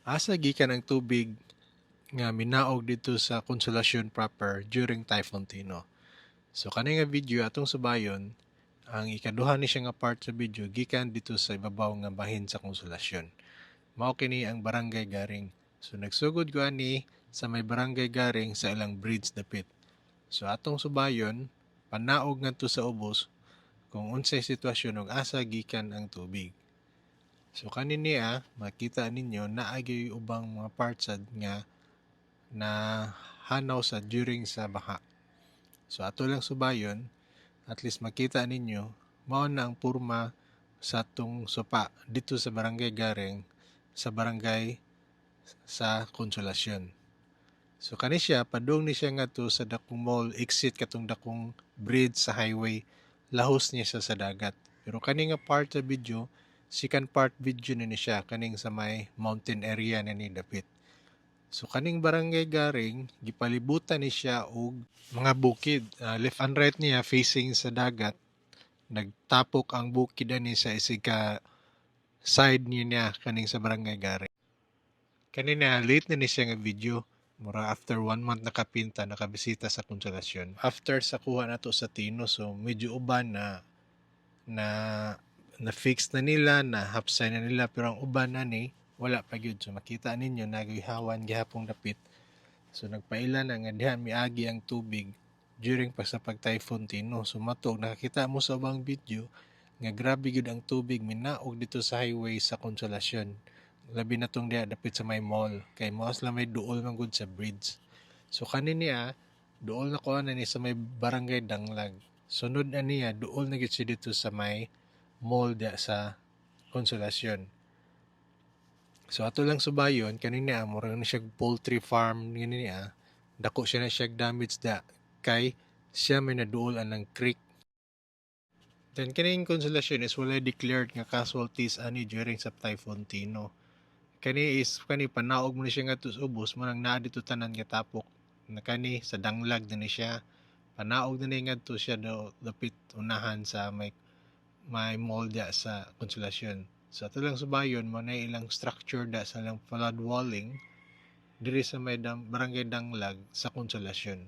Asa gikan ang tubig nga minaog dito sa Consolacion proper during Typhoon Tino. So kani nga video atong subayon, ang ikaduha ni siya nga part sa video gikan dito sa ibabaw nga bahin sa Consolacion. Mao kini ang Barangay Garing. So nagsugod ko ani sa may Barangay Garing sa ilang bridge dapit. So atong subayon, panaog ngadto sa ubos kung unsay sitwasyon ug asa gikan ang tubig. So kaniniya makita ninyo naagi ubang mga parts sad nga na hanaw sa during sa baha. So ato lang subayon, at least makita ninyo, mao na ang purma sa atong sopa dito sa Barangay Garing sa barangay sa Konsolasyon. So kani siya, padung ni siya nga to sa dakong mall, exit katong dakong bridge sa highway, lahos niya siya sa dagat. Pero kani nga part sa video, second part video na ni siya, kaning sa may mountain area na ni dapit. So kaning Barangay Garing gipalibutan ni siya og mga bukid. Left and right niya facing sa dagat. Nagtapok ang bukid ani sa isig side niya kaning sa Barangay Garing. Kanina late na ni siya nga video. Mura after 1 month nakapinta, nakabisita sa Konsolasyon. After sa kuha nato sa Tino, so medyo uban na na fix na nila, na hapsay na nila, pero ang uban na ni wala pa gyud. So makita ninyo nagihawan gihapong dapit. So nagpaila na nga diha miagi ang tubig during pa sa pag-typhoon Tino. So matog nakakita mo sa ubang video nga grabe gyud ang tubig minaog dito sa highway sa Konsolasyon. Labi na tong diha dapit sa may mall kay moas lang may duol man gud sa bridge. So kanin niya duol na ko na ni sa may barangay Danglag. Sunod na niya duol na gyud siya dito sa may mall diha sa Konsolasyon. So ato lang subayon kanina murag na siya poultry farm ngini niya. Dako siya na siya damage da kay siya may naduol ng creek. Then kaning Konsolasyon is wala declared nga casualties ani during sa Typhoon Tino. Kani panaog mo ni siya nga tus ubos mo nang naa dito tanan nga tapok. Na kani sa Danglag na ni siya. Panaog na ni ngadto siya do dapit unahan sa may mall dia sa Konsolasyon. So ato lang subayon mo na ilang structure da sa lang flood walling diri sa may barangay Danglag sa Konsolasyon.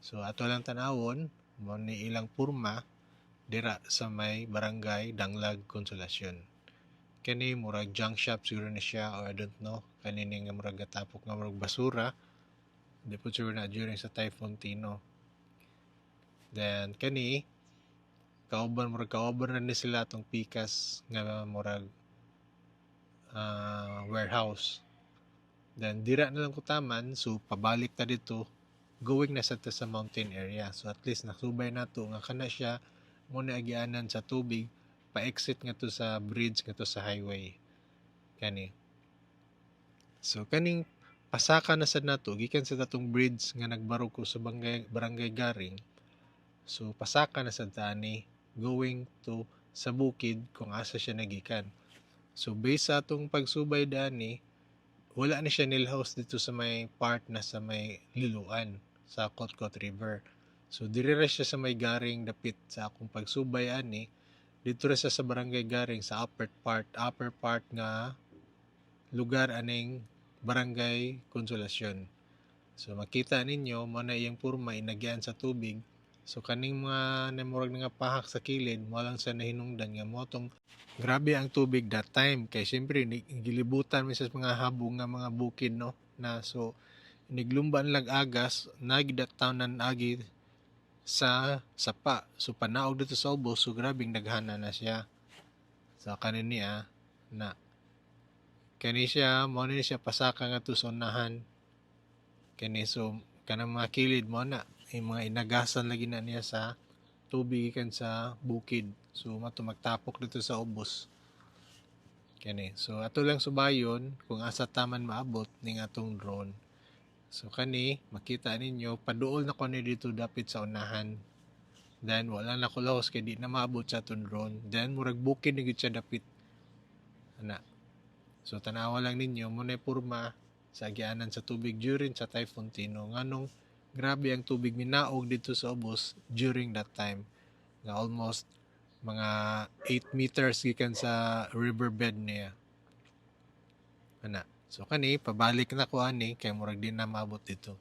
So ato lang tanawon mo ni ilang purma dira sa may barangay Danglag Konsolasyon. Kani murag junk shop siguro na siya or I don't know. Kanini nga murag gatapok nga murag basura. Di po siguro na during sa Typhoon Tino. Then kani kauban na ni sila atong pikas nga murag warehouse. Then dira na lang kutaman, so pabalik ta dito, going na sa mountain area. So at least nasubay na to nga kana siya mo na agianan sa tubig, pa-exit nga to sa bridge nga to sa highway. Kani. So kaning pasaka na sad nato gikan sa tatong bridge nga nagbarog ko sa barangay Garing. So pasaka na sad tani going to sa bukid kung asa siya nagikan. So based sa atong pagsubay dani, wala na siya nilhouse dito sa may part na sa may Liluan sa Kotkot River. So diri ra siya sa may Garing dapit sa akong pagsubay ani. Dito ra siya sa barangay Garing sa upper part nga lugar aning barangay Konsolasyon. So makita ninyo mo na iyang purma inagyan sa tubig. So kaning mga namurag nga pahak sa kilid mo lang sa nahinungdan nga mo tong grabe ang tubig that time kay syempre gilibutan mi sa mga habong nga mga bukid no na so niglumban lag agas nagdat town nan agi sa sapa. So panaog dito sa ubos so grabing daghana na siya. So kanin niya na kani siya mo ni siya pasaka nga tusonahan kani so kanang mga kilid mo na mga inagasan lagi na niya sa tubig kan sa bukid. So mato magtapok dito sa ubos. Kani. So ato lang subayon kung asa taman maabot ning atong drone. So kani makita ninyo paduol na ko ni dito dapit sa unahan. Then wala na ko lahos kay di na maabot sa atong drone. Then murag bukid ni gid siya dapit. Ana. So tanawa lang ninyo mo na purma sa agianan sa tubig during sa Typhoon Tino nganong grabe ang tubig minaog dito sa ubos during that time nga almost mga 8 meters gikan sa riverbed niya ana. So kani pabalik na ko ani kay murag di na maabot dito.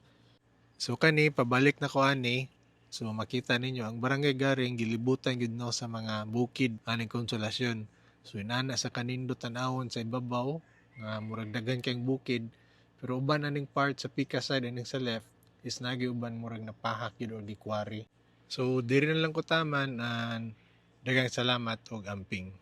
So kani pabalik na ko ani. So makita ninyo ang Barangay Garing gilibutan gyud no sa mga bukid aning Konsolasyon. So inana sa kanindot tan-awon sa ibabaw nga murag daghan kayong bukid pero uban aning part sa Pika side aning sa left is nagi uban murag napahak gyud or gikwari. So diri na lang ko taman and daghang salamat og amping.